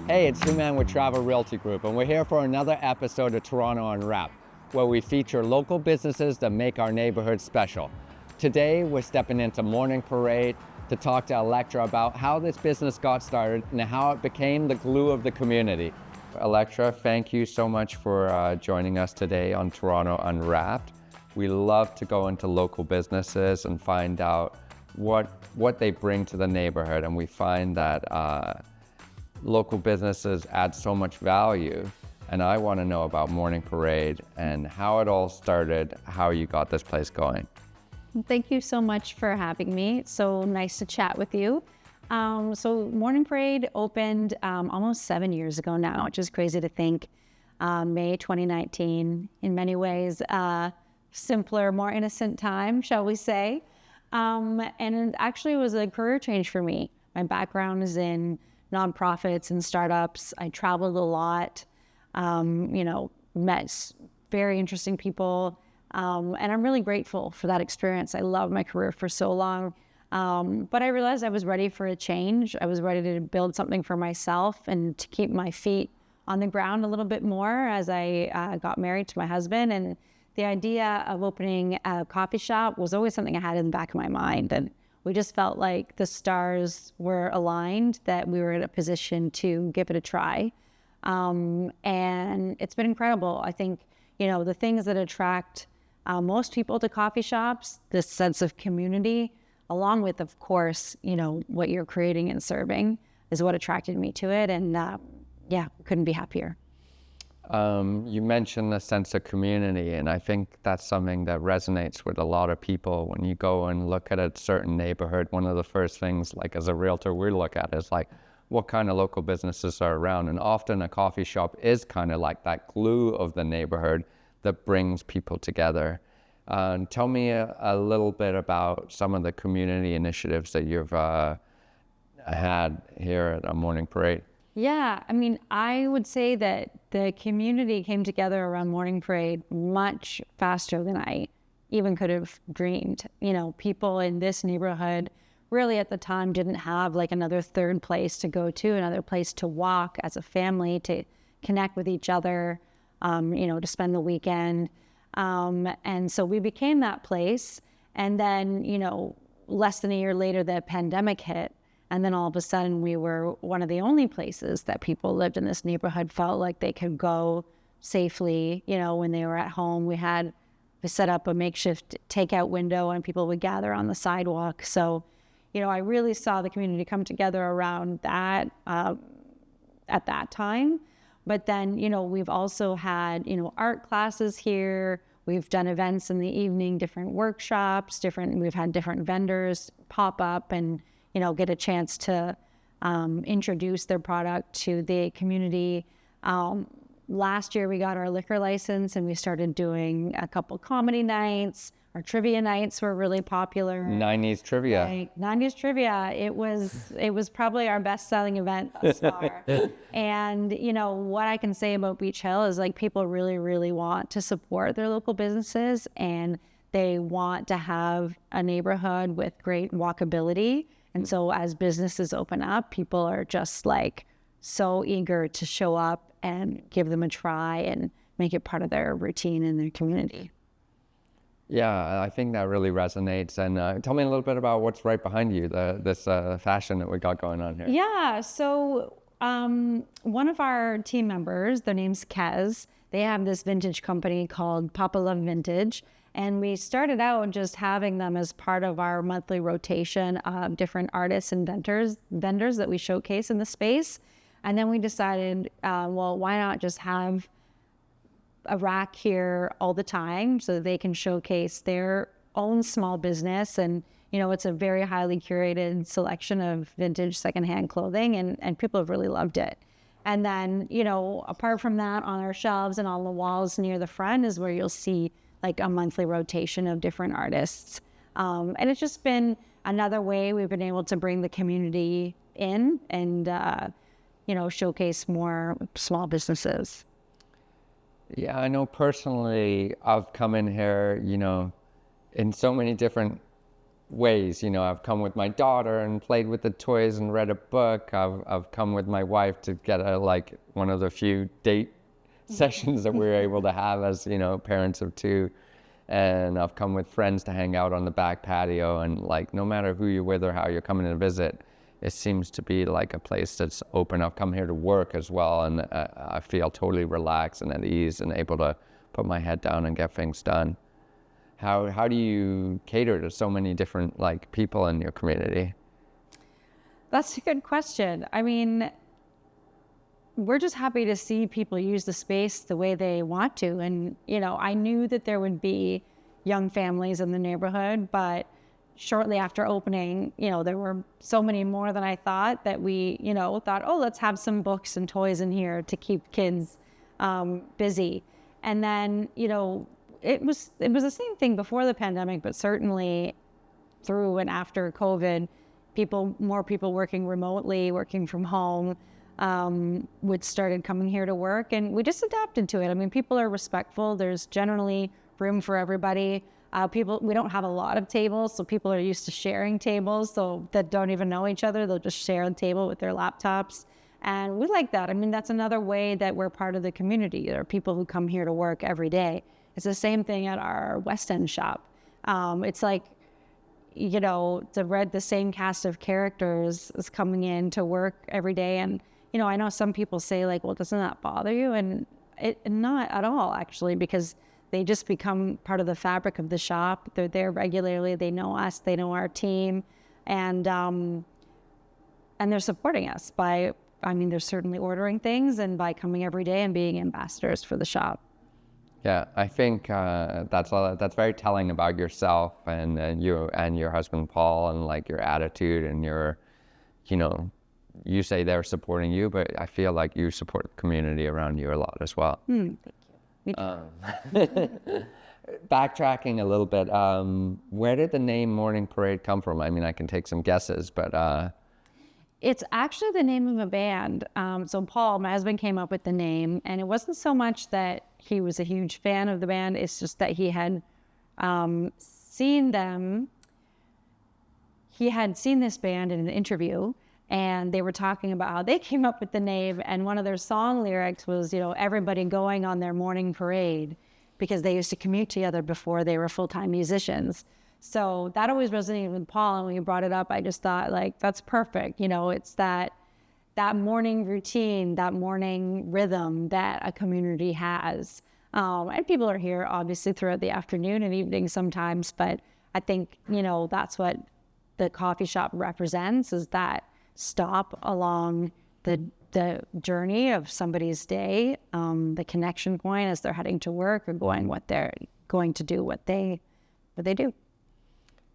Hey, it's Two Man with Travel Realty Group, and we're here for another episode of Toronto Unwrapped, where we feature local businesses that make our neighborhood special. Today, we're stepping into Morning Parade to talk to Elektra about how this business got started and how it became the glue of the community. Elektra, thank you so much for joining us today on Toronto Unwrapped. We love to go into local businesses and find out what they bring to the neighborhood, and we find that local businesses add so much value, and I want to know about Morning Parade and how it all started, how you got this place going. Thank you so much for having me. It's so nice to chat with you. So Morning Parade opened almost 7 years ago now, which is crazy to think. May 2019, in many ways, simpler, more innocent time, shall we say. And it actually was a career change for me. My background is in nonprofits and startups. I traveled a lot, met very interesting people, and I'm really grateful for that experience. I loved my career for so long, but I realized I was ready for a change. I was ready to build something for myself and to keep my feet on the ground a little bit more as I got married to my husband. And the idea of opening a coffee shop was always something I had in the back of my mind. And we just felt like the stars were aligned, that we were in a position to give it a try. And it's been incredible. I think, the things that attract most people to coffee shops, this sense of community, along with, of course, what you're creating and serving, is what attracted me to it. And couldn't be happier. You mentioned the sense of community, and I think that's something that resonates with a lot of people. When you go and look at a certain neighborhood, one of the first things, like as a realtor, we look at is like, what kind of local businesses are around? And often a coffee shop is kind of like that glue of the neighborhood that brings people together. Tell me a little bit about some of the community initiatives that you've had here at Morning Parade. Yeah, I would say that the community came together around Morning Parade much faster than I even could have dreamed. People in this neighborhood really at the time didn't have like another third place to go to, another place to walk as a family, to connect with each other, to spend the weekend. And so we became that place. And then, less than a year later, the pandemic hit. And then all of a sudden we were one of the only places that people lived in this neighborhood felt like they could go safely, when they were at home. We set up a makeshift takeout window and people would gather on the sidewalk. So, I really saw the community come together around that at that time. But then, we've also had, art classes here. We've done events in the evening, different workshops, we've had different vendors pop up and get a chance to introduce their product to the community. Last year, we got our liquor license and we started doing a couple comedy nights. Our trivia nights were really popular. 90s trivia. 90s trivia. It was probably our best-selling event thus far. And, what I can say about Beach Hill is like people really, really want to support their local businesses, and they want to have a neighborhood with great walkability. And so as businesses open up, people are just like so eager to show up and give them a try and make it part of their routine in their community. Yeah, I think that really resonates. And tell me a little bit about what's right behind you, this fashion that we got going on here. Yeah, so one of our team members, their name's Kez, they have this vintage company called Papa Love Vintage. And we started out just having them as part of our monthly rotation of different artists and vendors that we showcase in the space. And then we decided, why not just have a rack here all the time so they can showcase their own small business. And, it's a very highly curated selection of vintage secondhand clothing, and people have really loved it. And then, apart from that, on our shelves and on the walls near the front is where you'll see like a monthly rotation of different artists. And it's just been another way we've been able to bring the community in and, showcase more small businesses. Yeah, I know personally, I've come in here, in so many different ways. You know, I've come with my daughter and played with the toys and read a book. I've come with my wife to get one of the few date sessions that we're able to have as, you know, parents of two. And I've come with friends to hang out on the back patio, and like no matter who you're with or how you're coming to visit, it seems to be like a place that's open. I've come here to work as well, and I feel totally relaxed and at ease and able to put my head down and get things done. How do you cater to so many different like people in your community? That's a good question. I mean, we're just happy to see people use the space the way they want to. And, you know, I knew that there would be young families in the neighborhood, but shortly after opening, you know, there were so many more than I thought that we, you know, thought, oh, let's have some books and toys in here to keep kids busy. And then, you know, it was the same thing before the pandemic, but certainly through and after COVID, more people working remotely, working from home, started coming here to work, and we just adapted to it. I mean, people are respectful. There's generally room for everybody. We don't have a lot of tables, so people are used to sharing tables, so that don't even know each other. They'll just share a table with their laptops. And we like that. I mean, that's another way that we're part of the community. There are people who come here to work every day. It's the same thing at our West End shop. It's like, you know, the same cast of characters is coming in to work every day. And, you know, I know some people say like, well, doesn't that bother you? And not at all, actually, because they just become part of the fabric of the shop. They're there regularly. They know us. They know our team. And they're supporting us they're certainly ordering things and by coming every day and being ambassadors for the shop. Yeah, I think that's very telling about yourself and you and your husband Paul, and like your attitude and your, you know, you say they're supporting you, but I feel like you support the community around you a lot as well. Thank you. Backtracking a little bit, where did the name Morning Parade come from? I mean, I can take some guesses, but it's actually the name of a band. So Paul, my husband, came up with the name, and it wasn't so much that he was a huge fan of the band. It's just that he had seen them. He had seen this band in an interview, and they were talking about how they came up with the name. And one of their song lyrics was, you know, everybody going on their morning parade, because they used to commute together before they were full-time musicians. So that always resonated with Paul, and when you brought it up, I just thought, like, that's perfect. You know, it's that morning routine, that morning rhythm that a community has. And people are here, obviously, throughout the afternoon and evening sometimes, but I think, you know, that's what the coffee shop represents, is that stop along the journey of somebody's day, the connection point as they're heading to work or what they're going to do, what they do.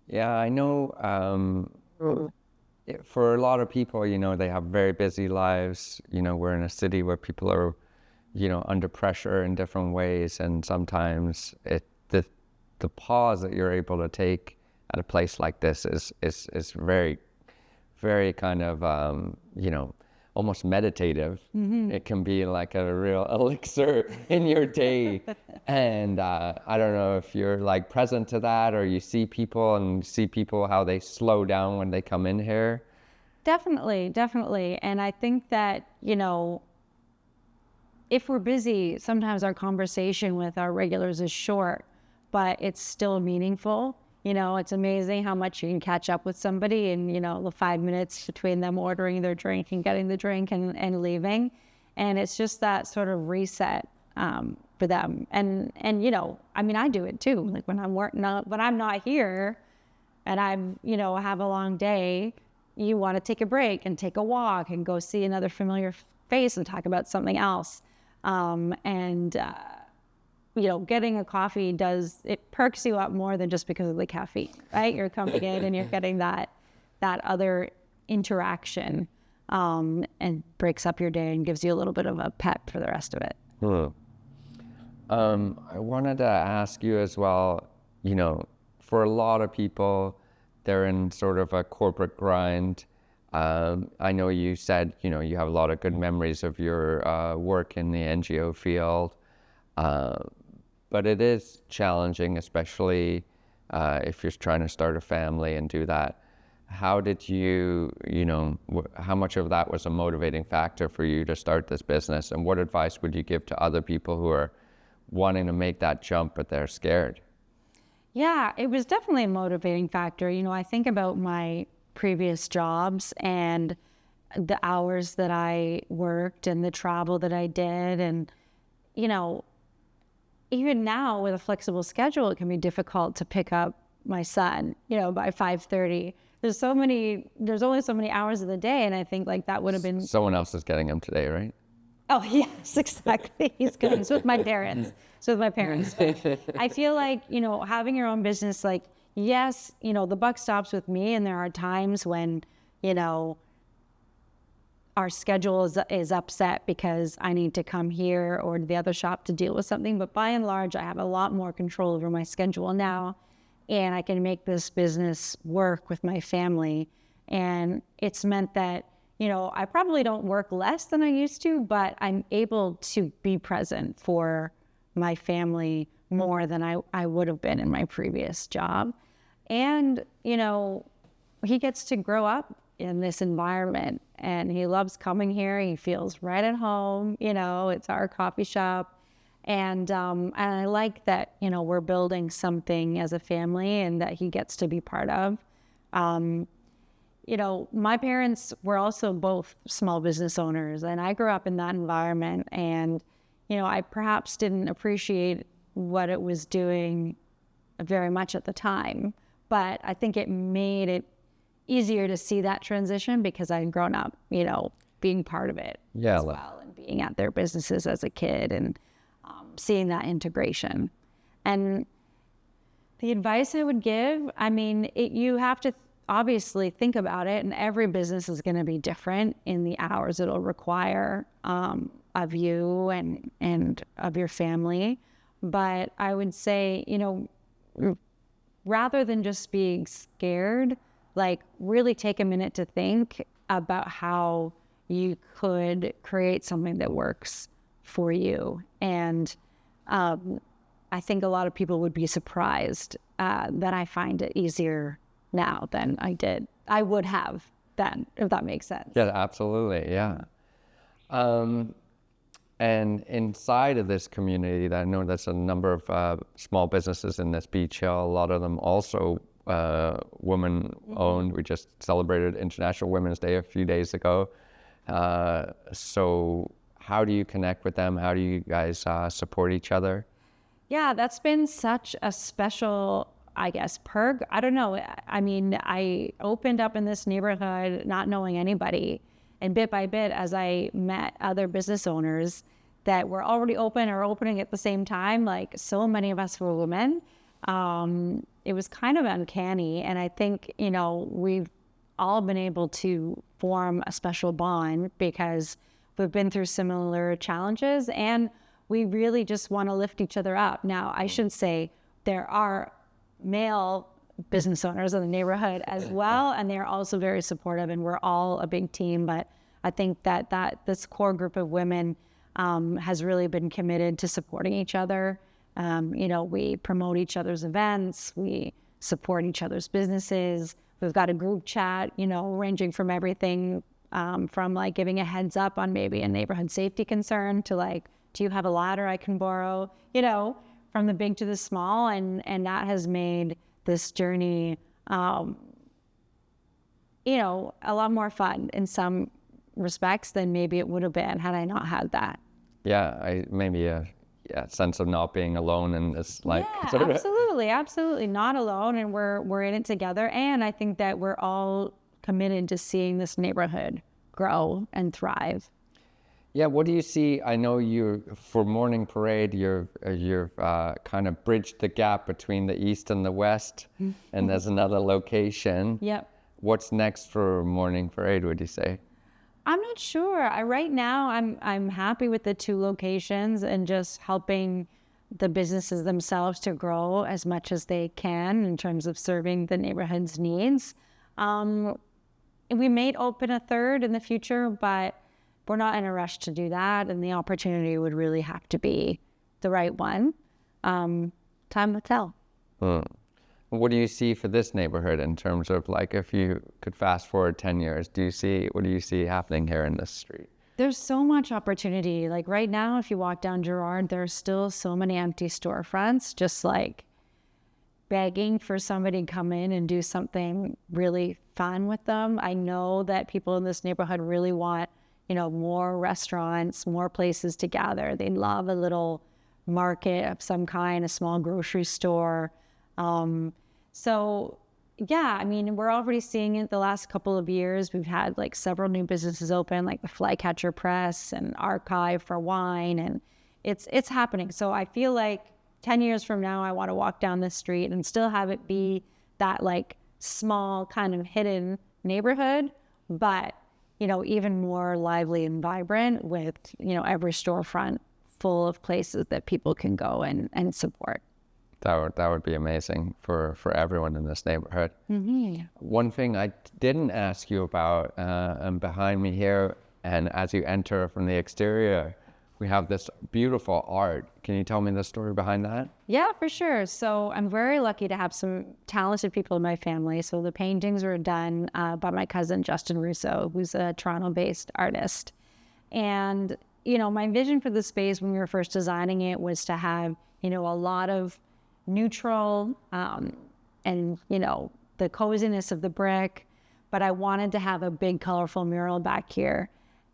Yeah, I know for a lot of people, you know, they have very busy lives. You know, we're in a city where people are, you know, under pressure in different ways. And sometimes the pause that you're able to take at a place like this is very, very kind of, you know, almost meditative. Mm-hmm. It can be like a real elixir in your day. And I don't know if you're like present to that, or you see people how they slow down when they come in here. Definitely. And I think that, you know, if we're busy, sometimes our conversation with our regulars is short, but it's still meaningful. You know, it's amazing how much you can catch up with somebody in, you know, the 5 minutes between them ordering their drink and getting the drink and leaving. And it's just that sort of reset for them. And you know, I mean, I do it too. Like when I'm not here and I'm, you know, have a long day, you want to take a break and take a walk and go see another familiar face and talk about something else. You know, getting a coffee perks you up more than just because of the caffeine, right? You're coming in and you're getting that other interaction, and breaks up your day and gives you a little bit of a pep for the rest of it. I wanted to ask you as well, you know, for a lot of people, they're in sort of a corporate grind. I know you said, you know, you have a lot of good memories of your work in the NGO field. But it is challenging, especially if you're trying to start a family and do that. How did you, how much of that was a motivating factor for you to start this business? And what advice would you give to other people who are wanting to make that jump, but they're scared? Yeah, it was definitely a motivating factor. I think about my previous jobs and the hours that I worked and the travel that I did. And, even now with a flexible schedule, it can be difficult to pick up my son, by 5:30. There's only so many hours of the day. And I think like that would have been. Someone else is getting him today, right? Oh, yes, exactly. He's good. He's with my parents. I feel like, having your own business, like, yes, the buck stops with me. And there are times when, our schedule is upset because I need to come here or to the other shop to deal with something. But by and large, I have a lot more control over my schedule now. And I can make this business work with my family. And it's meant that, I probably don't work less than I used to, but I'm able to be present for my family more than I would have been in my previous job. And, he gets to grow up in this environment and he loves coming here. He feels right at home. It's our coffee shop. And I like that, we're building something as a family and that he gets to be part of. My parents were also both small business owners and I grew up in that environment and, I perhaps didn't appreciate what it was doing very much at the time, but I think it made it easier to see that transition because I'd grown up, being part of it as well and being at their businesses as a kid and seeing that integration. And the advice I would give, you have to obviously think about it, and every business is going to be different in the hours it'll require of you and of your family. But I would say, rather than just being scared, like really take a minute to think about how you could create something that works for you. And I think a lot of people would be surprised that I find it easier now than I would have then, if that makes sense. Yeah, absolutely. Yeah. And inside of this community, I know there's a number of small businesses in this beach hill, a lot of them also woman owned. We just celebrated International Women's Day a few days ago. So how do you connect with them? How do you guys support each other? Yeah, that's been such a special, I guess, perk. I don't know. I opened up in this neighborhood not knowing anybody. And bit by bit, as I met other business owners that were already open or opening at the same time, like so many of us were women, it was kind of uncanny. And I think, we've all been able to form a special bond because we've been through similar challenges and we really just want to lift each other up. Now, I should say there are male business owners in the neighborhood as well, and they're also very supportive, and we're all a big team. But I think that this core group of women has really been committed to supporting each other. We promote each other's events, we support each other's businesses. We've got a group chat, ranging from everything from like giving a heads up on maybe a neighborhood safety concern to like, do you have a ladder I can borrow? From the big to the small, and that has made this journey, a lot more fun in some respects than maybe it would have been had I not had that. Yeah, maybe a sense of not being alone in this, like. Yeah, absolutely not alone, and we're in it together. And I think that we're all committed to seeing this neighborhood grow and thrive. Yeah, what do you see? I know for Morning Parade, you've kind of bridged the gap between the east and the west, and there's another location. Yep. What's next for Morning Parade, would you say? I'm not sure. Right now, I'm happy with the two locations and just helping the businesses themselves to grow as much as they can in terms of serving the neighborhood's needs. We may open a third in the future, but we're not in a rush to do that, and the opportunity would really have to be the right one. Time will tell. Well, What do you see for this neighborhood in terms of like if you could fast forward 10 years, what do you see happening here in this street? There's so much opportunity. Like right now, if you walk down Girard, there's still so many empty storefronts, just like begging for somebody to come in and do something really fun with them. I know that people in this neighborhood really want, more restaurants, more places to gather. They love a little market of some kind, a small grocery store. So yeah, I mean, we're already seeing it the last couple of years. We've had like several new businesses open, like the Flycatcher Press and Archive for wine, and it's happening. So I feel like 10 years from now, I want to walk down this street and still have it be that like small kind of hidden neighborhood, but, even more lively and vibrant with, every storefront full of places that people can go and support. That would be amazing for everyone in this neighborhood. Mm-hmm. One thing I didn't ask you about, behind me here, and as you enter from the exterior, we have this beautiful art. Can you tell me the story behind that? Yeah, for sure. So I'm very lucky to have some talented people in my family. So the paintings were done by my cousin, Justin Russo, who's a Toronto-based artist. And, my vision for the space when we were first designing it was to have, a lot of neutral and the coziness of the brick, but I wanted to have a big colorful mural back here,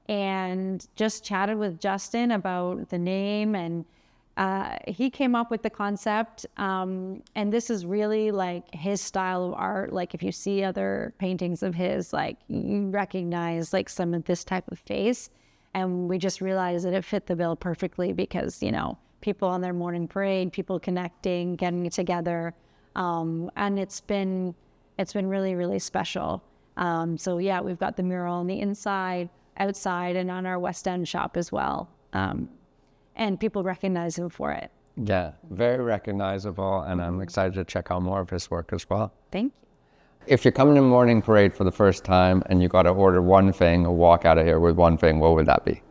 and just chatted with Justin about the name, and he came up with the concept, and this is really like his style of art. Like if you see other paintings of his, like you recognize like some of this type of face, and we just realized that it fit the bill perfectly because people on their morning parade, people connecting, getting together. And it's been really, really special. So yeah, we've got the mural on the inside, outside, and on our West End shop as well. And people recognize him for it. Yeah, very recognizable, and I'm excited to check out more of his work as well. Thank you. If you're coming to morning parade for the first time and you got to order one thing or walk out of here with one thing, what would that be?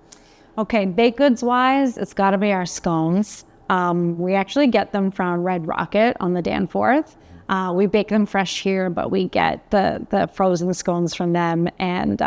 Okay, baked goods wise, it's got to be our scones. We actually get them from Red Rocket on the Danforth. We bake them fresh here, but we get the frozen scones from them, and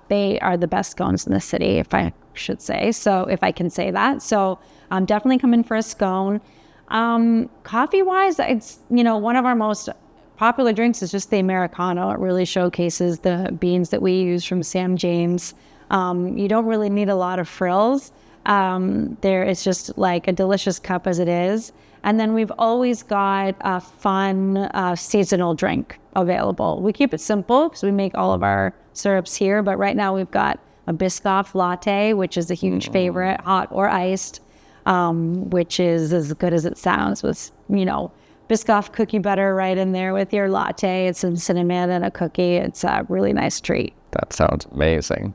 they are the best scones in the city, if I should say. So if I can say that. So I'm definitely coming for a scone. Coffee wise, it's, one of our most popular drinks is just the Americano. It really showcases the beans that we use from Sam James. You don't really need a lot of frills. It's just like a delicious cup as it is. And then we've always got a fun seasonal drink available. We keep it simple because we make all of our syrups here. But right now we've got a Biscoff latte, which is a huge favorite, hot or iced, which is as good as it sounds with, Biscoff cookie butter right in there with your latte. It's some cinnamon and a cookie. It's a really nice treat. That sounds amazing.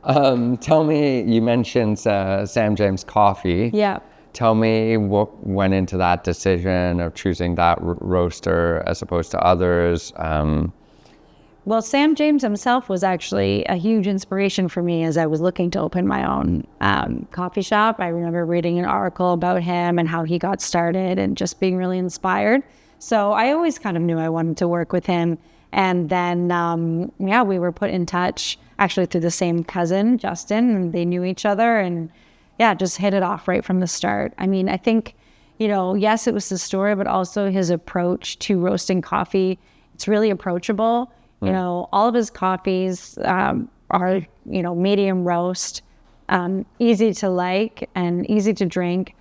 Tell me, you mentioned Sam James coffee. Yeah. Tell me what went into that decision of choosing that roaster as opposed to others. Well, Sam James himself was actually a huge inspiration for me as I was looking to open my own coffee shop. I remember reading an article about him and how he got started and just being really inspired. So I always kind of knew I wanted to work with him. And then, we were put in touch actually through the same cousin, Justin, and they knew each other, and just hit it off right from the start. I mean, I think, yes, it was the story, but also his approach to roasting coffee. It's really approachable. All of his coffees are, medium roast, easy to like and easy to drink,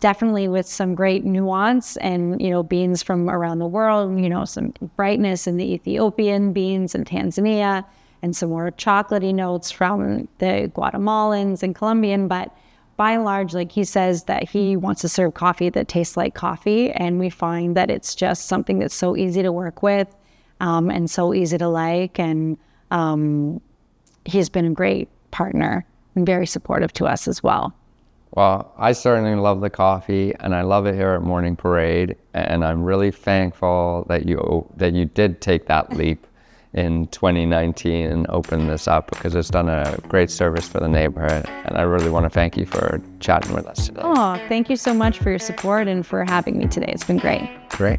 definitely with some great nuance and, beans from around the world, some brightness in the Ethiopian beans in Tanzania and some more chocolatey notes from the Guatemalans and Colombian. But by and large, like he says that he wants to serve coffee that tastes like coffee. And we find that it's just something that's so easy to work with. And so easy to like, and he's been a great partner and very supportive to us as well. Well, I certainly love the coffee, and I love it here at Morning Parade, and I'm really thankful that you did take that leap in 2019 and open this up, because it's done a great service for the neighborhood, and I really want to thank you for chatting with us today. Oh, thank you so much for your support and for having me today. It's been great. Great.